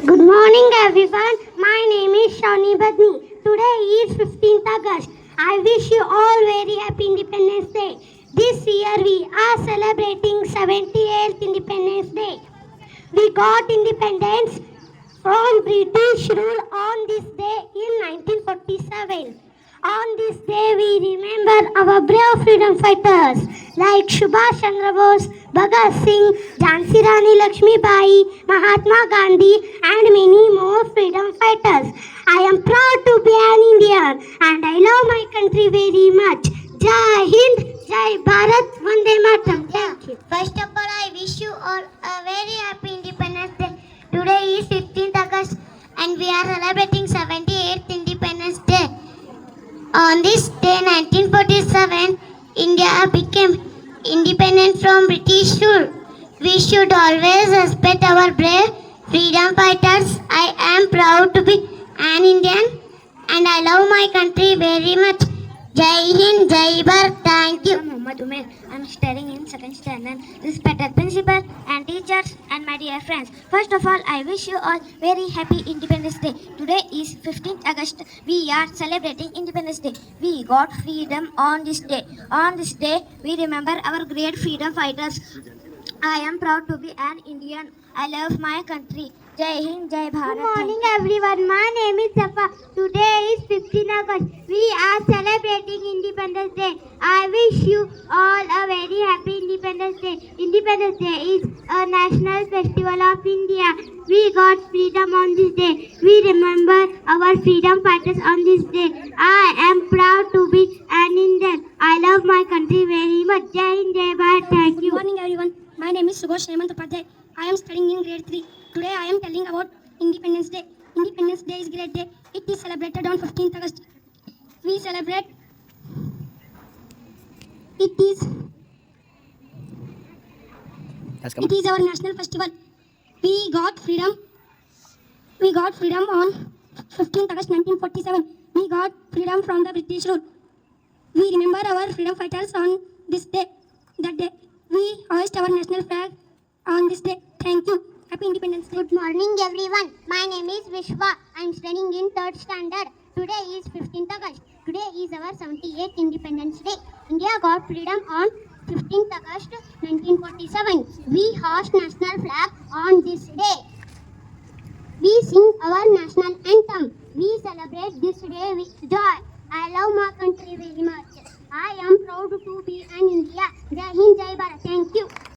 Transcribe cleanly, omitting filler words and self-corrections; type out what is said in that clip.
Good morning, everyone. My name is Shawnee Badni. Today is 15th August. I wish you all very happy Independence Day. This year we are celebrating 78th Independence Day. We got independence from British rule on this day in 1947. On this day, we remember our brave freedom fighters like Subhash Chandra Bose, Bhagat Singh, Jhansi Rani Lakshmi Bai, Mahatma Gandhi, and many more freedom fighters. I am proud to be an Indian and I love my country very much. Jai Hind, Jai Bharat, Vande Mataram. Thank you. First of all, I wish you all a very happy Independence Day. Today is 15th August and we are celebrating 78th Independence Day. On this day, 1947, India became independent from British rule. We should always respect our brave freedom fighters. I am proud to be an Indian and I love my country very much. Jai Hind, Jai Bharat, thank you. Muhammad Umair. I am studying in second standard. Respected principal and teachers and my dear friends. First of all, I wish you all very happy Independence Day. Today is 15th August. We are celebrating Independence Day. We got freedom on this day. On this day, we remember our great freedom fighters. I am proud to be an Indian. I love my country. Jai Hind, Jai Bharat. Good morning, everyone. My name is Safa. Today is 15 August. We are celebrating Independence Day. I wish you all a very happy Independence Day. Independence Day is a national festival of India. We got freedom on this day. We remember our freedom fighters on this day. I am proud to be an Indian. I love my country very much. Jai Hind, Jai Bharat. Thank Good you. morning, everyone. My name is Subhash Hemant Upadhyay. I am studying in grade 3. Today I am telling about Independence Day. Independence Day is a great day. It is celebrated on 15th August. We celebrate. It is our national festival. We got freedom. We got freedom on 15th August 1947. We got freedom from the British rule. We remember our freedom fighters on this day. That day, we hoist our national flag on this day. Thank you. Happy Independence Day. Good morning, everyone. My name is Vishwa. I am studying in 3rd standard. Today is 15th August. Today is our 78th Independence Day. India got freedom on 15th August 1947. We hoist national flag on this day. We sing our national anthem. We celebrate this day with joy. I love my country very much. I am proud to be an India. Jai Hind, Jai Bharat. Thank you.